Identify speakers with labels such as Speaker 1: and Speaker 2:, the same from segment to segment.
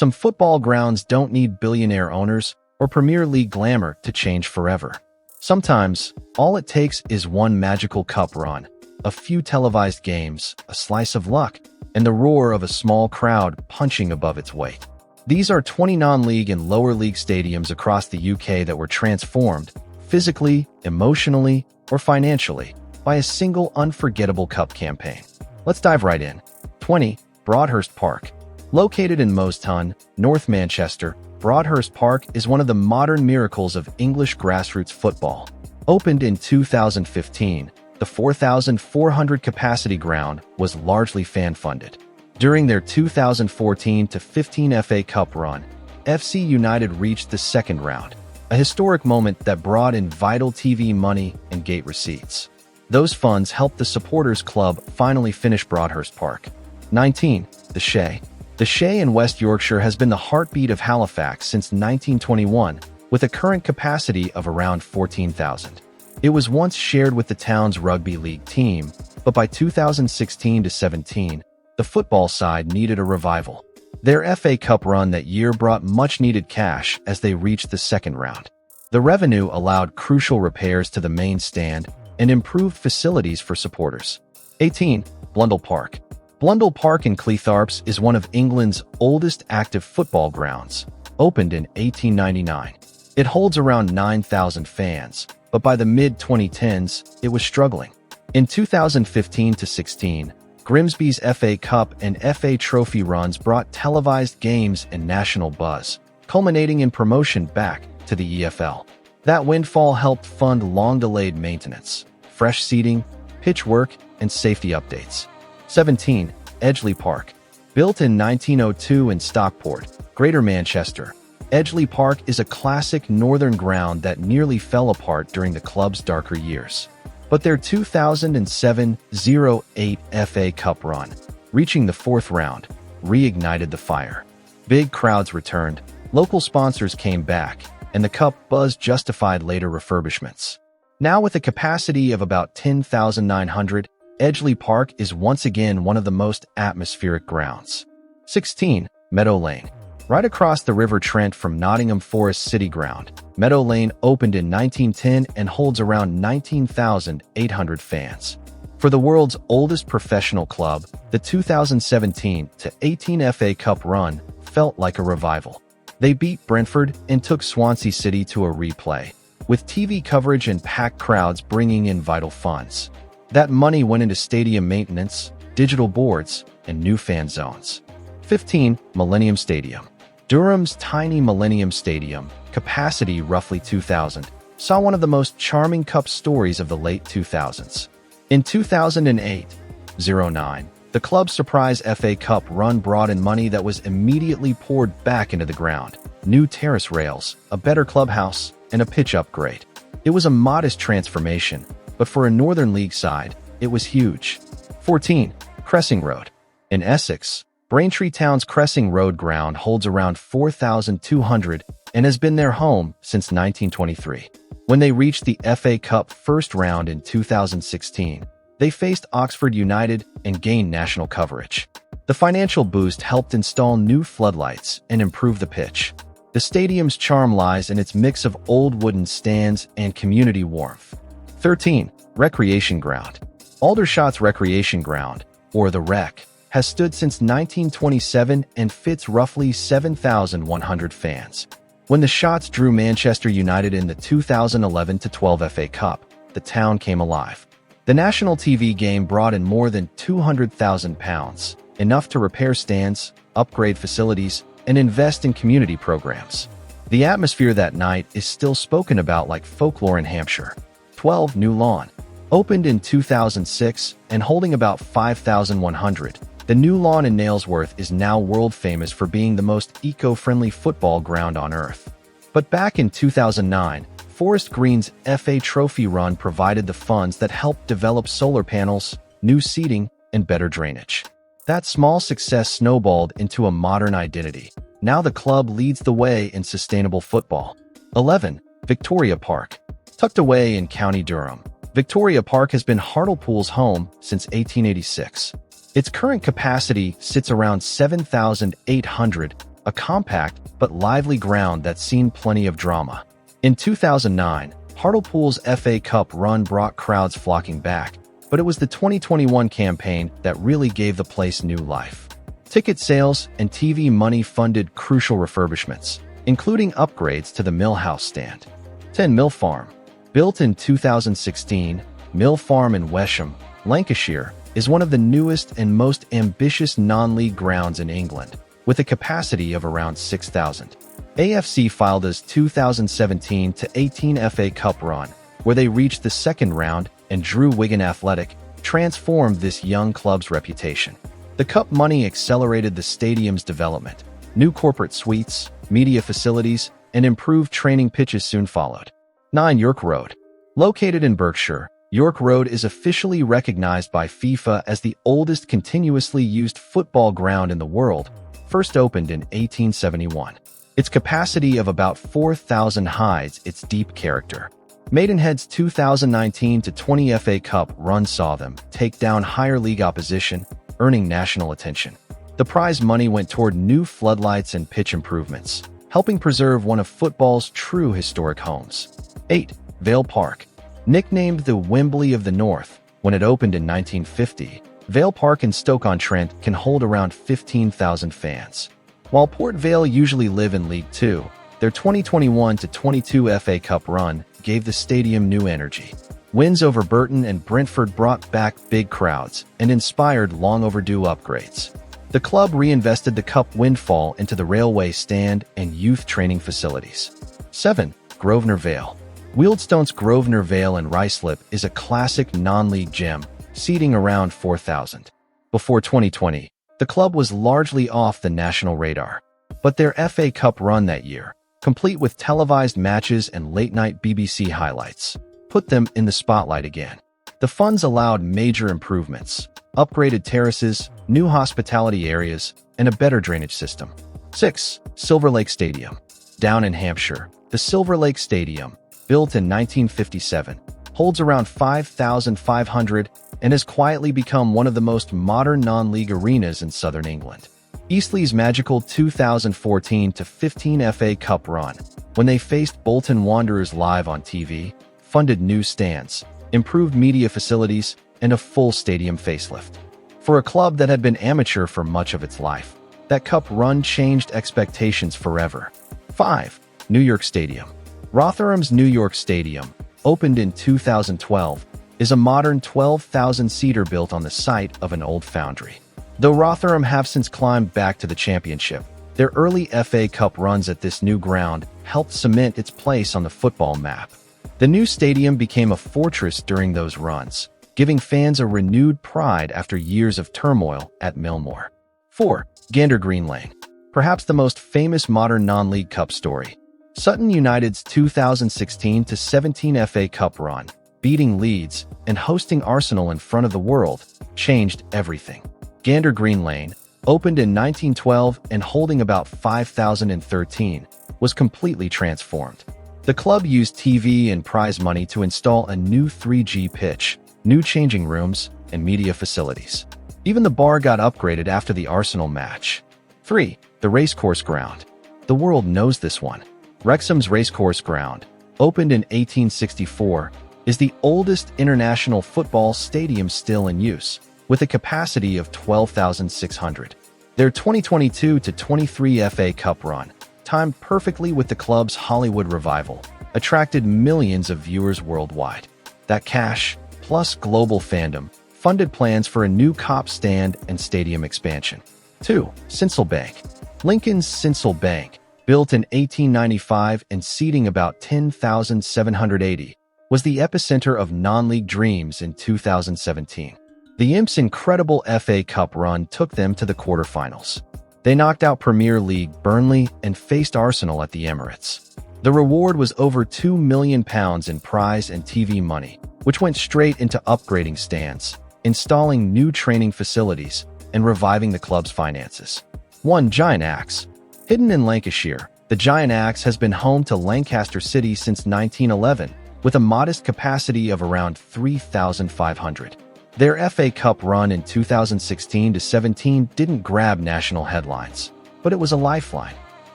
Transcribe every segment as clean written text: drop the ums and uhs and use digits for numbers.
Speaker 1: Some football grounds don't need billionaire owners or Premier League glamour to change forever. Sometimes, all it takes is one magical cup run, a few televised games, a slice of luck, and the roar of a small crowd punching above its weight. These are 20 non-league and lower league stadiums across the UK that were transformed, physically, emotionally, or financially, by a single unforgettable cup campaign. Let's dive right in. 20. Broadhurst Park. Located in Mostown, North Manchester, Broadhurst Park is one of the modern miracles of English grassroots football. Opened in 2015, the 4,400 capacity ground was largely fan-funded. During their 2014-15 FA Cup run, FC United reached the second round, a historic moment that brought in vital TV money and gate receipts. Those funds helped the supporters club finally finish Broadhurst Park. 19. The Shay. The Shay in West Yorkshire has been the heartbeat of Halifax since 1921, with a current capacity of around 14,000. It was once shared with the town's rugby league team, but by 2016-17, the football side needed a revival. Their FA Cup run that year brought much-needed cash as they reached the second round. The revenue allowed crucial repairs to the main stand and improved facilities for supporters. 18. Blundell Park. Blundell Park in Cleethorpes is one of England's oldest active football grounds, opened in 1899. It holds around 9,000 fans, but by the mid-2010s, it was struggling. In 2015-16, Grimsby's FA Cup and FA Trophy runs brought televised games and national buzz, culminating in promotion back to the EFL. That windfall helped fund long-delayed maintenance, fresh seating, pitch work, and safety updates. 17. Edgeley Park. Built in 1902 in Stockport, Greater Manchester, Edgeley Park is a classic northern ground that nearly fell apart during the club's darker years. But their 2007-08 FA Cup run, reaching the fourth round, reignited the fire. Big crowds returned, local sponsors came back, and the cup buzz justified later refurbishments. Now with a capacity of about 10,900, Edgeley Park is once again one of the most atmospheric grounds. 16. Meadow Lane. Right across the River Trent from Nottingham Forest City Ground, Meadow Lane opened in 1910 and holds around 19,800 fans. For the world's oldest professional club, the 2017-18 FA Cup run felt like a revival. They beat Brentford and took Swansea City to a replay, with TV coverage and packed crowds bringing in vital funds. That money went into stadium maintenance, digital boards, and new fan zones. 15. Millennium Stadium. Durham's tiny Millennium Stadium, capacity roughly 2,000, saw one of the most charming cup stories of the late 2000s. In 2008-09, the club's surprise FA Cup run brought in money that was immediately poured back into the ground: new terrace rails, a better clubhouse, and a pitch upgrade. It was a modest transformation, but for a Northern League side, it was huge. 14. Cressing Road. In Essex, Braintree Town's Cressing Road ground holds around 4,200 and has been their home since 1923. When they reached the FA Cup first round in 2016, they faced Oxford United and gained national coverage. The financial boost helped install new floodlights and improve the pitch. The stadium's charm lies in its mix of old wooden stands and community warmth. 13. Recreation Ground. Aldershot's Recreation Ground, or the Rec, has stood since 1927 and fits roughly 7,100 fans. When the Shots drew Manchester United in the 2011-12 FA Cup, the town came alive. The national TV game brought in more than £200,000, enough to repair stands, upgrade facilities, and invest in community programs. The atmosphere that night is still spoken about like folklore in Hampshire. 12. New Lawn. Opened in 2006 and holding about 5,100, the New Lawn in Nailsworth is now world famous for being the most eco-friendly football ground on earth. But back in 2009, Forest Green's FA Trophy run provided the funds that helped develop solar panels, new seating, and better drainage. That small success snowballed into a modern identity. Now the club leads the way in sustainable football. 11. Victoria Park. Tucked away in County Durham, Victoria Park has been Hartlepool's home since 1886. Its current capacity sits around 7,800, a compact but lively ground that's seen plenty of drama. In 2009, Hartlepool's FA Cup run brought crowds flocking back, but it was the 2021 campaign that really gave the place new life. Ticket sales and TV money funded crucial refurbishments, including upgrades to the Mill House stand. 10 Mill Farm. Built in 2016, Mill Farm in Wesham, Lancashire, is one of the newest and most ambitious non-league grounds in England, with a capacity of around 6,000. AFC filed as 2017-18 FA Cup run, where they reached the second round and drew Wigan Athletic, transformed this young club's reputation. The Cup money accelerated the stadium's development. New corporate suites, media facilities, and improved training pitches soon followed. 9 York Road. Located in Berkshire, York Road is officially recognized by FIFA as the oldest continuously used football ground in the world, first opened in 1871. Its capacity of about 4,000 hides its deep character. Maidenhead's 2019-20 FA Cup run saw them take down higher league opposition, earning national attention. The prize money went toward new floodlights and pitch improvements, helping preserve one of football's true historic homes. 8. Vale Park. Nicknamed the Wembley of the North, when it opened in 1950, Vale Park in Stoke-on-Trent can hold around 15,000 fans. While Port Vale usually live in League Two, their 2021-22 FA Cup run gave the stadium new energy. Wins over Burton and Brentford brought back big crowds and inspired long-overdue upgrades. The club reinvested the Cup windfall into the railway stand and youth training facilities. 7. Grosvenor Vale. Wealdstone's Grosvenor Vale in Ruislip is a classic non-league gem, seating around 4,000. Before 2020, the club was largely off the national radar, but their FA Cup run that year, complete with televised matches and late-night BBC highlights, put them in the spotlight again. The funds allowed major improvements, upgraded terraces, new hospitality areas, and a better drainage system. 6. Silver Lake Stadium. Down in Hampshire, the Silver Lake Stadium, built in 1957, holds around 5,500 and has quietly become one of the most modern non-league arenas in southern England. Eastleigh's magical 2014-15 FA Cup run, when they faced Bolton Wanderers live on TV, funded new stands, improved media facilities, and a full stadium facelift. For a club that had been amateur for much of its life, that Cup run changed expectations forever. 5. New York Stadium. Rotherham's New York Stadium, opened in 2012, is a modern 12,000-seater built on the site of an old foundry. Though Rotherham have since climbed back to the championship, their early FA Cup runs at this new ground helped cement its place on the football map. The new stadium became a fortress during those runs, giving fans a renewed pride after years of turmoil at Millmoor. 4. Gander Green Lane. Perhaps the most famous modern non-league cup story. Sutton United's 2016-17 FA Cup run, beating Leeds and hosting Arsenal in front of the world, changed everything. Gander Green Lane, opened in 1912 and holding about 5,013, was completely transformed. The club used TV and prize money to install a new 3G pitch, new changing rooms, and media facilities. Even the bar got upgraded after the Arsenal match. 3. The Racecourse Ground. The world knows this one. Wrexham's Racecourse Ground, opened in 1864, is the oldest international football stadium still in use, with a capacity of 12,600. Their 2022-23 FA Cup run, timed perfectly with the club's Hollywood revival, attracted millions of viewers worldwide. That cash, plus global fandom, funded plans for a new Kop stand and stadium expansion. 2. Sincil Bank. Lincoln's Sincil Bank, built in 1895 and seating about 10,780, was the epicenter of non-league dreams in 2017. The Imps' incredible FA Cup run took them to the quarterfinals. They knocked out Premier League Burnley and faced Arsenal at the Emirates. The reward was over £2 million in prize and TV money, which went straight into upgrading stands, installing new training facilities, and reviving the club's finances. 1. Giant Axe. Hidden in Lancashire, the Giant Axe has been home to Lancaster City since 1911, with a modest capacity of around 3,500. Their FA Cup run in 2016-17 didn't grab national headlines. but it was a lifeline.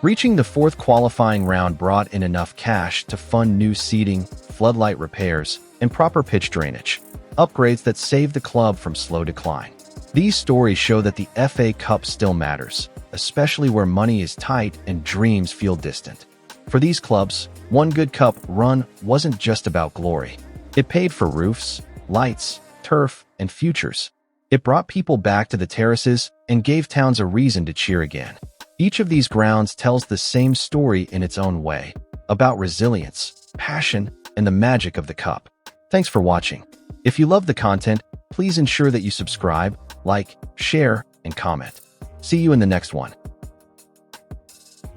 Speaker 1: Reaching the fourth qualifying round brought in enough cash to fund new seating, floodlight repairs, and proper pitch drainage, upgrades that saved the club from slow decline. These stories show that the FA Cup still matters, especially where money is tight and dreams feel distant. For these clubs, one good cup run wasn't just about glory. It paid for roofs, lights, turf, and futures. It brought people back to the terraces and gave towns a reason to cheer again. Each of these grounds tells the same story in its own way, about resilience, passion, and the magic of the cup. Thanks for watching. If you love the content, please ensure that you subscribe, like, share, and comment. See you in the next one.